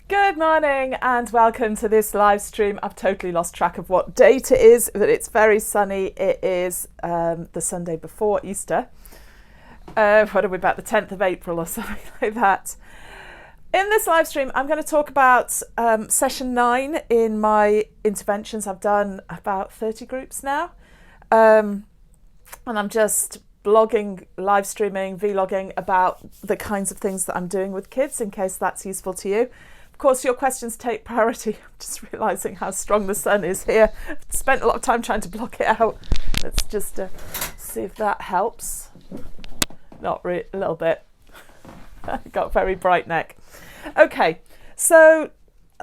Good morning and welcome to this live stream. I've totally lost track of what date it is, but it's very sunny. It is the Sunday before Easter. What are we about, the 10th of April or something like that. In this live stream, I'm going to talk about session 9 in my interventions. I've done about 30 groups now. And I'm just blogging, live streaming, vlogging about the kinds of things that I'm doing with kids in case that's useful to you. Of course, your questions take priority. I'm just realising how strong the sun is here. I've spent a lot of time trying to block it out. Let's just see if that helps. Not really, a little bit. Got very bright neck. Okay, so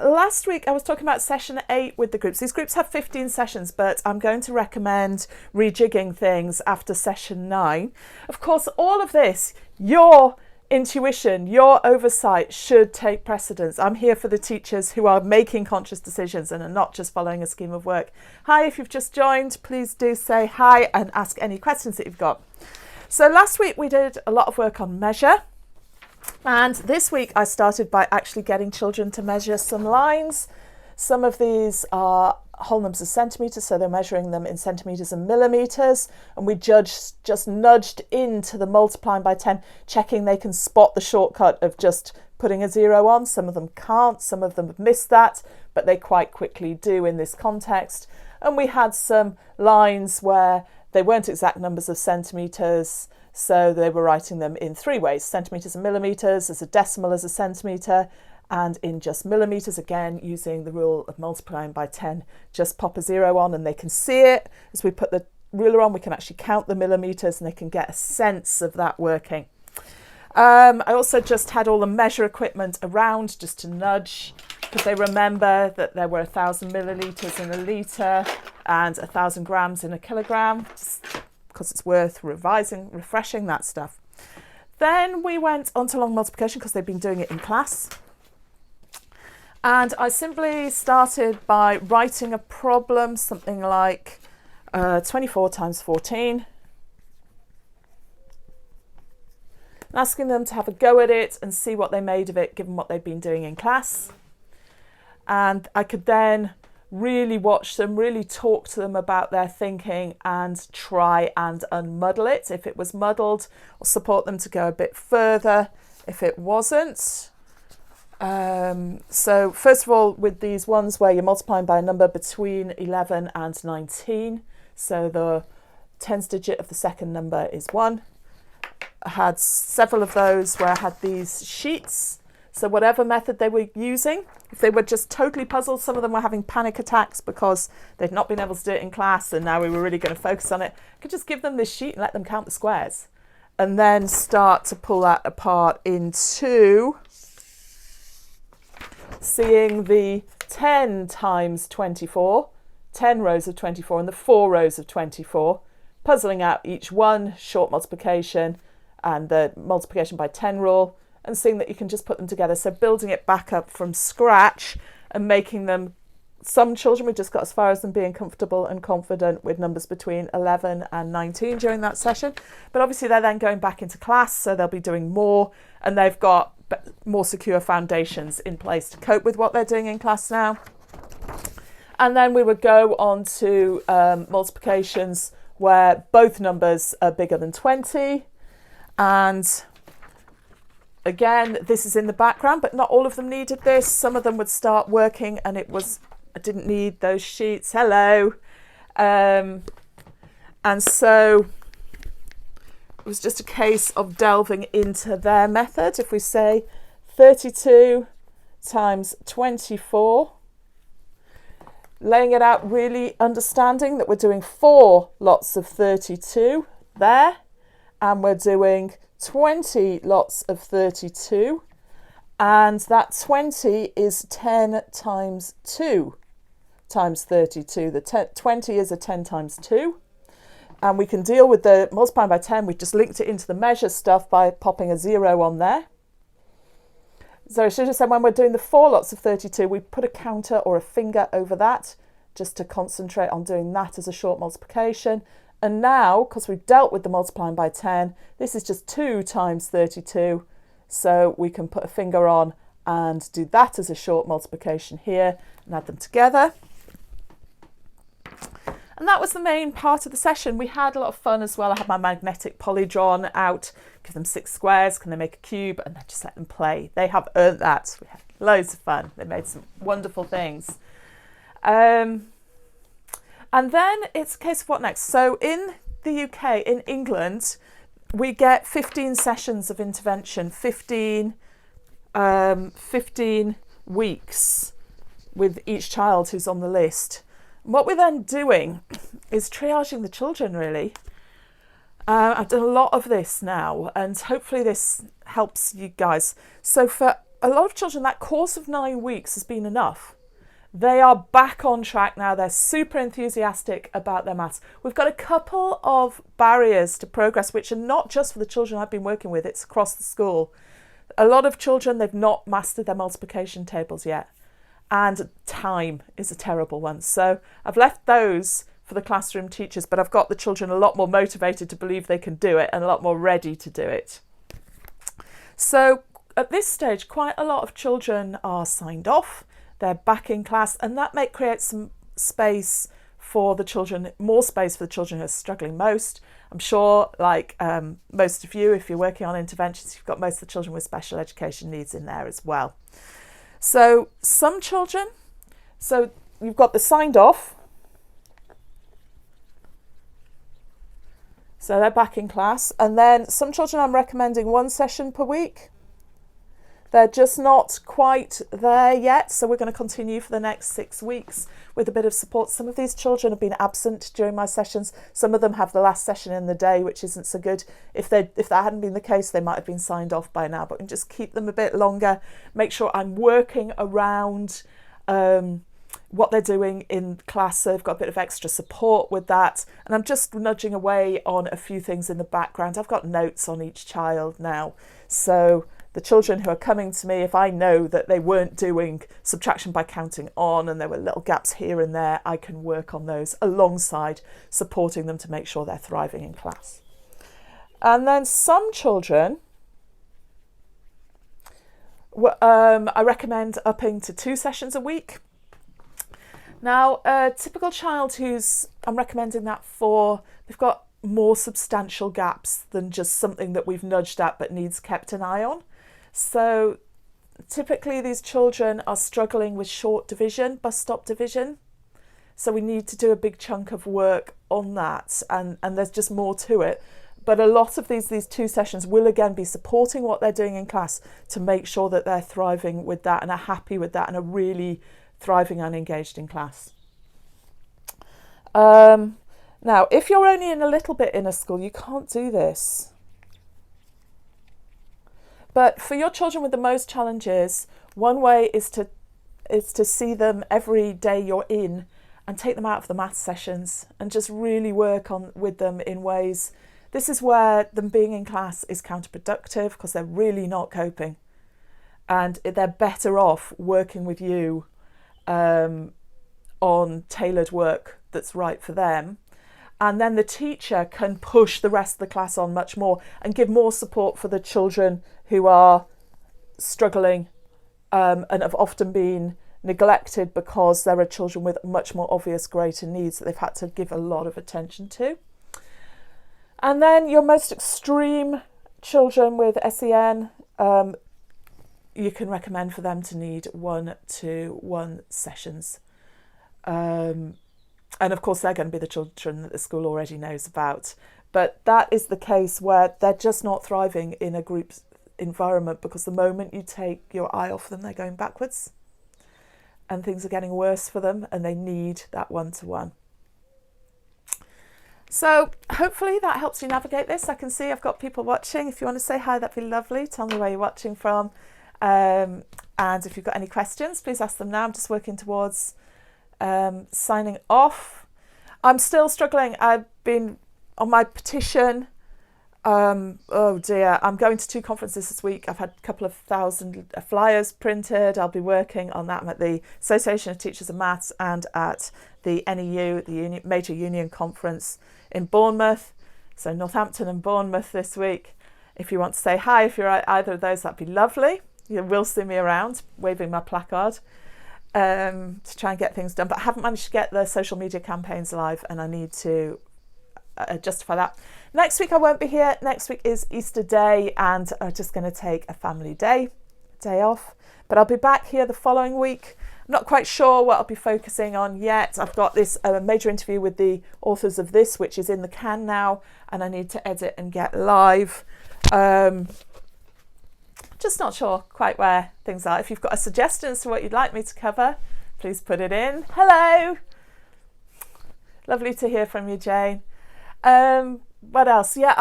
last week I was talking about session 8 with the groups. These groups have 15 sessions, but I'm going to recommend rejigging things after session 9. Of course, all of this, your intuition, your oversight should take precedence. I'm here for the teachers who are making conscious decisions and are not just following a scheme of work. Hi, if you've just joined, please do say hi and ask any questions that you've got. So last week we did a lot of work on measure. And this week I started by actually getting children to measure some lines. Some of these are whole numbers of centimetres, so they're measuring them in centimetres and millimetres. And we just nudged into the multiplying by 10, checking they can spot the shortcut of just putting a 0 on. Some of them can't, some of them have missed that, but they quite quickly do in this context. And we had some lines where they weren't exact numbers of centimetres, so they were writing them in 3 ways: centimetres and millimetres, as a decimal as a centimetre, and in just millimetres, again using the rule of multiplying by 10, just pop a 0 on and they can see it. As we put the ruler on, we can actually count the millimetres and they can get a sense of that working. I also just had all the measure equipment around just to nudge, because they remember that there were 1,000 millilitres in a litre and 1,000 grams in a kilogram, because it's worth revising, refreshing that stuff. Then we went on to long multiplication because they've been doing it in class. And I simply started by writing a problem, something like 24 times 14. And asking them to have a go at it and see what they made of it, given what they've been doing in class. And I could then really watch them, really talk to them about their thinking and try and unmuddle it. If it was muddled, or support them to go a bit further if it wasn't. So first of all, with these ones where you're multiplying by a number between 11 and 19, so the tens digit of the second number is 1. I had several of those where I had these sheets. So whatever method they were using, if they were just totally puzzled, some of them were having panic attacks because they'd not been able to do it in class and now we were really going to focus on it, I could just give them this sheet and let them count the squares and then start to pull that apart into seeing the 10 times 24, 10 rows of 24 and the 4 rows of 24, puzzling out each one, short multiplication and the multiplication by 10 rule, and seeing that you can just put them together. So building it back up from scratch and making them, some children, we just got as far as them being comfortable and confident with numbers between 11 and 19 during that session. But obviously they're then going back into class, so they'll be doing more and they've got more secure foundations in place to cope with what they're doing in class now. And then we would go on to multiplications where both numbers are bigger than 20. And again, this is in the background, but not all of them needed this. Some of them would start working and I didn't need those sheets. Hello. And so it was just a case of delving into their method. If we say 32 times 24, laying it out, really understanding that we're doing 4 lots of 32 there, and we're doing 20 lots of 32, and that 20 is 10 times 2 times 32. The 20 is a 10 times 2, and we can deal with the multiplying by 10. We just linked it into the measure stuff by popping a 0 on there. So I should have said when we're doing the 4 lots of 32, we put a counter or a finger over that just to concentrate on doing that as a short multiplication. And now, because we've dealt with the multiplying by 10, this is just 2 times 32. So we can put a finger on and do that as a short multiplication here and add them together. And that was the main part of the session. We had a lot of fun as well. I had my magnetic polydron out, give them 6 squares, can they make a cube, and then just let them play. They have earned that. We had loads of fun. They made some wonderful things. And then it's a case of what next. So in the UK, in England, we get 15 sessions of intervention, 15 weeks with each child who's on the list. What we're then doing is triaging the children, really. I've done a lot of this now, and hopefully this helps you guys. So for a lot of children, that course of 9 weeks has been enough. They are back on track now. They're super enthusiastic about their maths. We've got a couple of barriers to progress, which are not just for the children I've been working with, it's across the school. A lot of children, they've not mastered their multiplication tables yet. And time is a terrible one. So I've left those for the classroom teachers, but I've got the children a lot more motivated to believe they can do it and a lot more ready to do it. So at this stage, quite a lot of children are signed off. They're back in class, and that may create some space for the children, more space for the children who are struggling most. I'm sure, like most of you, if you're working on interventions, you've got most of the children with special education needs in there as well. So some children, so you've got the signed off. So they're back in class. And then some children I'm recommending 1 session per week. They're just not quite there yet. So we're going to continue for the next 6 weeks with a bit of support. Some of these children have been absent during my sessions. Some of them have the last session in the day, which isn't so good. If that hadn't been the case, they might have been signed off by now, but we can just keep them a bit longer. Make sure I'm working around what they're doing in class. So they've got a bit of extra support with that. And I'm just nudging away on a few things in the background. I've got notes on each child now. So the children who are coming to me, if I know that they weren't doing subtraction by counting on and there were little gaps here and there, I can work on those alongside supporting them to make sure they're thriving in class. And then some children, I recommend upping to 2 sessions a week. Now, a typical child I'm recommending that for, they've got more substantial gaps than just something that we've nudged at but needs kept an eye on. So typically these children are struggling with short division, bus stop division. So we need to do a big chunk of work on that, and there's just more to it. But a lot of these 2 sessions will again be supporting what they're doing in class to make sure that they're thriving with that and are happy with that and are really thriving and engaged in class. Now, if you're only in a little bit in a school, you can't do this. But for your children with the most challenges, one way is to see them every day you're in and take them out of the maths sessions and just really work with them in ways. This is where them being in class is counterproductive because they're really not coping. And they're better off working with you on tailored work that's right for them. And then the teacher can push the rest of the class on much more and give more support for the children who are struggling and have often been neglected because there are children with much more obvious greater needs that they've had to give a lot of attention to. And then your most extreme children with SEN, you can recommend for them to need 1-to-1 sessions. And of course, they're going to be the children that the school already knows about. But that is the case where they're just not thriving in a group environment because the moment you take your eye off them, they're going backwards and things are getting worse for them and they need that 1-to-1. So hopefully that helps you navigate this. I can see I've got people watching. If you want to say hi, that'd be lovely. Tell me where you're watching from. And if you've got any questions, please ask them now. I'm just working towards signing off. I'm still struggling. I've been on my petition. Oh dear, I'm going to 2 conferences this week. I've had a couple of thousand flyers printed. I'll be working on that. I'm at the Association of Teachers of Maths and at the NEU, the Major Union Conference in Bournemouth. So Northampton and Bournemouth this week. If you want to say hi, if you're at either of those, that'd be lovely. You will see me around waving my placard to try and get things done. But I haven't managed to get the social media campaigns live, and I need to justify that. Next week I won't be here. Next week is Easter Day, and I'm just going to take a family day off. But I'll be back here the following week. I'm not quite sure what I'll be focusing on yet. I've got this major interview with the authors of this, which is in the can now, and I need to edit and get live. Just not sure quite where things are. If you've got a suggestion as to what you'd like me to cover, please put it in. Hello. Lovely to hear from you, Jane. What else? Yeah,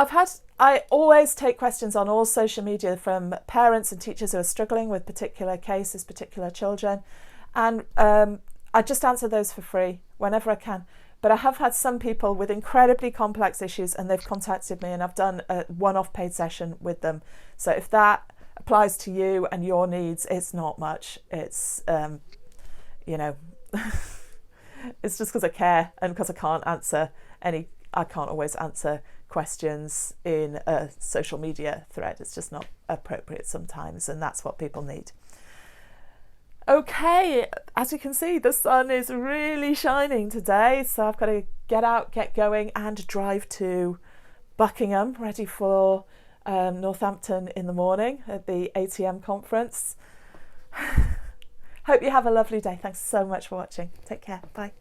I always take questions on all social media from parents and teachers who are struggling with particular cases, particular children. And I just answer those for free whenever I can. But I have had some people with incredibly complex issues, and they've contacted me, and I've done a one-off paid session with them. So if that applies to you and your needs, it's not much. It's, it's just because I care, and because I can't always answer questions in a social media thread. It's just not appropriate sometimes, and that's what people need. Okay, as you can see, the sun is really shining today, so I've got to get out, get going, and drive to Buckingham, ready for Northampton in the morning at the ATM conference. Hope you have a lovely day. Thanks so much for watching. Take care. Bye.